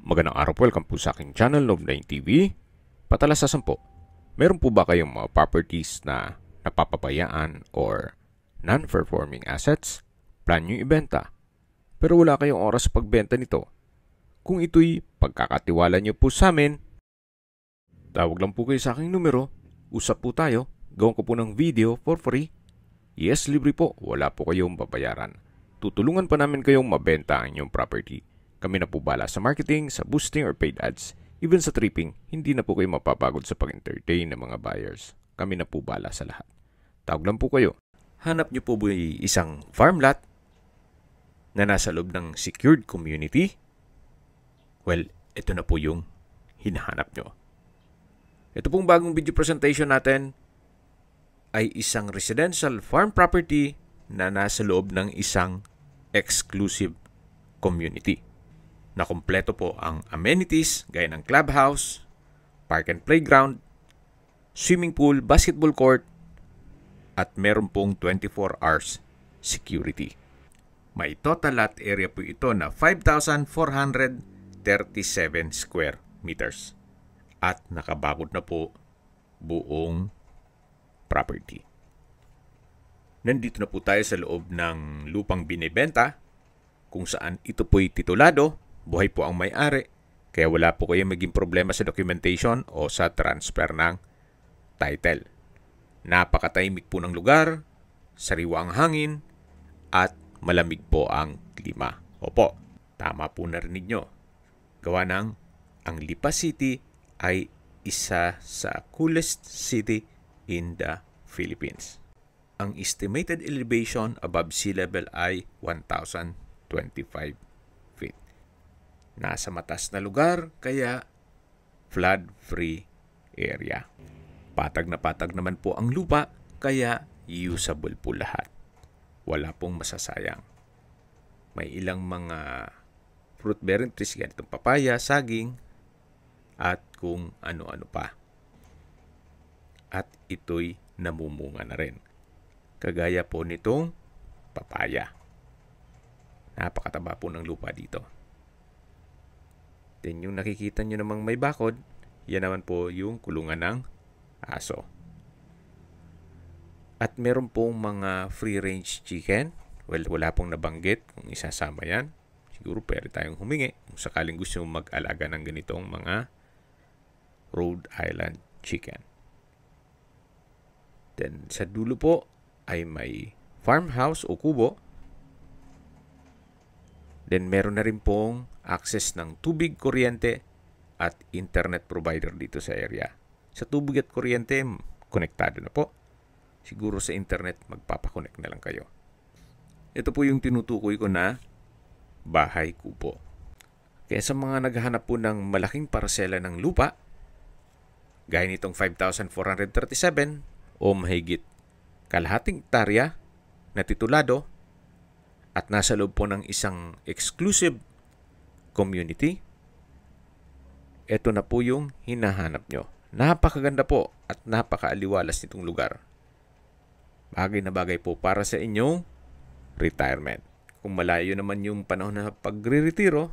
Magandang araw po, welcome po sa aking channel, Love9 TV. Patalasasan po, meron po ba kayong mga properties na napapabayaan or non-performing assets? Plan nyo ibenta, pero wala kayong oras sa pagbenta nito. Kung ito'y pagkakatiwala nyo po sa amin, tawag lang po kayo sa aking numero, usap po tayo, gawin ko po ng video for free. Yes, libre po, wala po kayong babayaran. Tutulungan pa namin kayong mabenta ang inyong property. Kami na po bala sa marketing, sa boosting or paid ads. Even sa tripping, hindi na po kayo mapapagod sa pag-entertain ng mga buyers. Kami na po bala sa lahat. Tawag lang po kayo. Hanap nyo po ba isang farm lot na nasa loob ng secured community? Well, ito na po yung hinahanap nyo. Ito pong bagong video presentation natin ay isang residential farm property na nasa loob ng isang exclusive community. Na kumpleto po ang amenities gaya ng clubhouse, park and playground, swimming pool, basketball court, at meron pong 24 hours security. May total lot area po ito na 5,437 square meters. At nakabakod na po buong property. Nandito na po tayo sa loob ng lupang binibenta kung saan ito po'y titulado. Buhay po ang may-ari, kaya wala po kayong maging problema sa documentation o sa transfer ng title. Napakatahimik po ng lugar, sariwa ang hangin, at malamig po ang klima. Opo, tama po narinig nyo. Gawa ng ang Lipa City ay isa sa coolest city in the Philippines. Ang estimated elevation above sea level ay 1,025 feet. Nasa matas na lugar, kaya flood-free area. Patag na patag naman po ang lupa, kaya usable po lahat. Wala pong masasayang. May ilang mga fruit-bearing trees, ganitong papaya, saging, at kung ano-ano pa. At ito'y namumunga na rin. Kagaya po nitong papaya. Napakataba po ng lupa dito. Then yung nakikita nyo namang may bakod, yan naman po yung kulungan ng aso. At meron pong mga free-range chicken. Well, wala pong nabanggit kung isasama yan. Siguro pwede tayong humingi kung sakaling gusto mong mag-alaga ng ganitong mga Rhode Island chicken. Then sa dulo po ay may farmhouse o kubo. Then meron na rin pong access ng tubig, kuryente, at internet provider dito sa area. Sa tubig at kuryente, konektado na po. Siguro sa internet, magpapakonect na lang kayo. Ito po yung tinutukoy ko na bahay kubo. Kaya sa mga naghahanap po ng malaking parsela ng lupa, gaya nitong 5,437 o mahigit kalahating hektarya na titulado, at nasa loob po ng isang exclusive community, ito na po yung hinahanap nyo. Napakaganda po at napakaaliwalas nitong lugar. Bagay na bagay po para sa inyong retirement. Kung malayo naman yung panahon na pagre-retiro,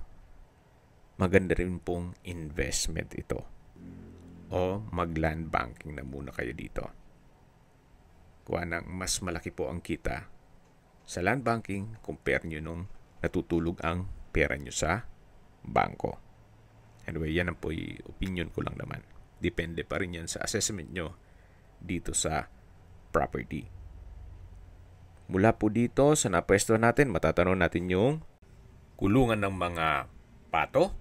maganda rin pong investment ito. O mag-land banking na muna kayo dito. Kuha nang mas malaki po ang kita sa land banking compare nyo nung natutulog ang pera nyo sa bangko. Anyway, yan ang po opinion ko lang naman. Depende pa rin yan sa assessment nyo dito sa property. Mula po dito sa napwesto natin, matatanong natin yung kulungan ng mga pato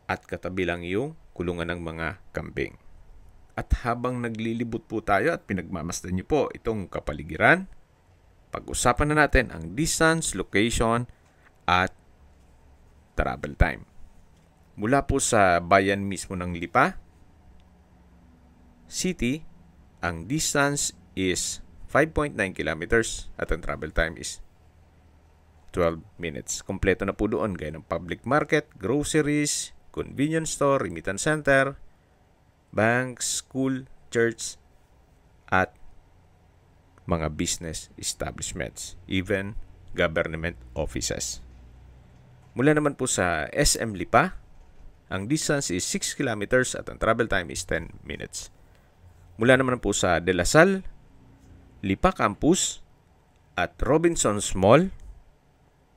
at katabi lang yung kulungan ng mga kambing. At habang naglilibot po tayo at pinagmamasdan nyo po itong kapaligiran, pag-usapan na natin ang distance, location, at travel time. Mula po sa bayan mismo ng Lipa City, ang distance is 5.9 kilometers at ang travel time is 12 minutes. Kompleto na po doon gaya ng public market, groceries, convenience store, remittance center, bank, school, church, at mga business establishments, even government offices. Mula naman po sa SM Lipa, ang distance is 6 kilometers at ang travel time is 10 minutes. Mula naman po sa De La Salle, Lipa Campus at Robinsons Mall,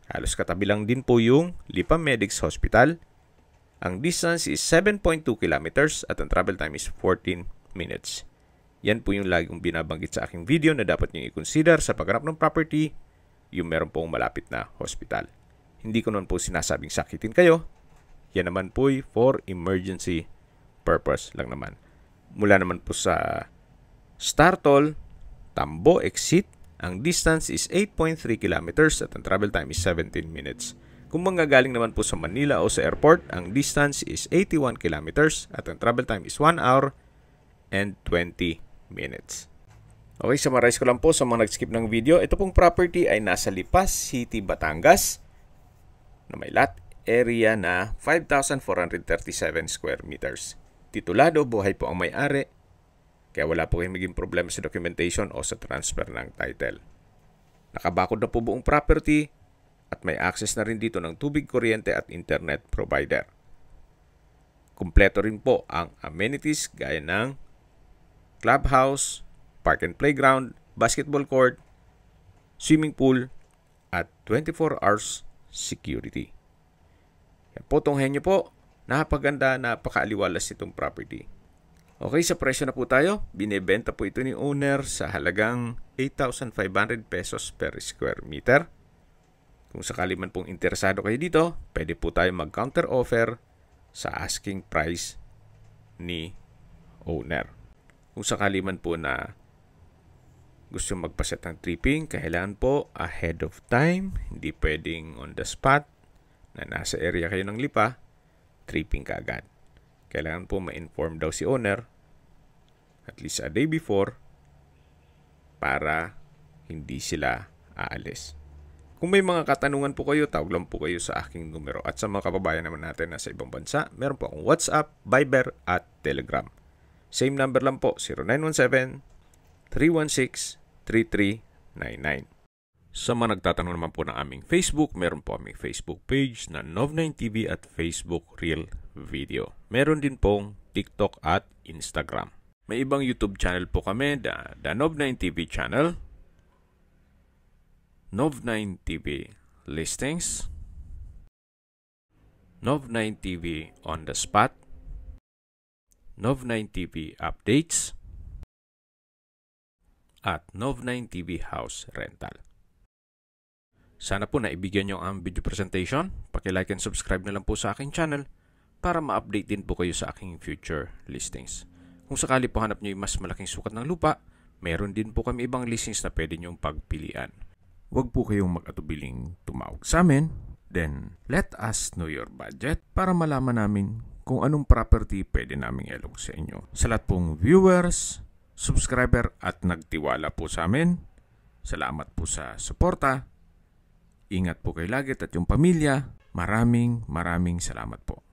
halos katabi lang din po yung Lipa Medics Hospital. Ang distance is 7.2 kilometers at ang travel time is 14 minutes. Yan po yung lagi kong binabanggit sa aking video na dapat nyo i-consider sa paghanap ng property, yung meron pong malapit na hospital. Hindi ko naman po sinasabing sakitin kayo. Yan naman po for emergency purpose lang naman. Mula naman po sa Startol, Tambo Exit, ang distance is 8.3 kilometers at ang travel time is 17 minutes. Kung manggagaling naman po sa Manila o sa airport, ang distance is 81 kilometers at ang travel time is 1 hour and 20 minutes. Okay, summarize ko lang po sa mga nag-skip ng video. Ito pong property ay nasa Lipa City, Batangas, na may lot area na 5,437 square meters. Titulado, buhay po ang may-ari, kaya wala po kayong maging problema sa documentation o sa transfer ng title. Nakabakod na po buong property at may access na rin dito ng tubig, kuryente at internet provider. Kumpleto rin po ang amenities gaya ng clubhouse, park and playground, basketball court, swimming pool, at 24 hours security. Yan po, tunghen nyo po. Napaganda, napakaaliwalas itong property. Okay, sa presyo na po tayo. Binebenta po ito ni owner sa halagang 8,500 pesos per square meter. Kung sakali man pong interesado kayo dito, pwede po tayo mag-counter offer sa asking price ni owner. Kung sakali man po na gusto magpaset ng tripping, kailangan po ahead of time. Hindi pwedeng on the spot na nasa area kayo ng Lipa, tripping ka agad. Kailangan po ma-inform daw si owner at least a day before para hindi sila aalis. Kung may mga katanungan po kayo, tawag lang po kayo sa aking numero. At sa mga kababayan naman natin na sa ibang bansa, meron po akong WhatsApp, Viber at Telegram. Same number lang po, 0917-316-3399. Sa mga nagtatanong naman po ng aming Facebook, meron po aming Facebook page na Nov9TV at Facebook Real Video. Meron din pong TikTok at Instagram. May ibang YouTube channel po kami, the Nov9TV channel, Nov9TV Listings, Nov9TV On The Spot, Nov9TV Updates, at Nov9TV House Rental. Sana po naibigyan nyo ang video presentation. Paki-like and subscribe na lang po sa aking channel para ma-update din po kayo sa aking future listings. Kung sakali po hanap nyo yung mas malaking sukat ng lupa, meron din po kami ibang listings na pwede nyong pagpilian. Huwag po kayong mag-atubiling tumawag sa amin. Then, let us know your budget para malaman namin kung anong property pwede naming ilog sa inyo. Sa lahat pong viewers, subscriber at nagtiwala po sa amin, salamat po sa suporta. Ingat po kayo lagi at yung pamilya. Maraming salamat po.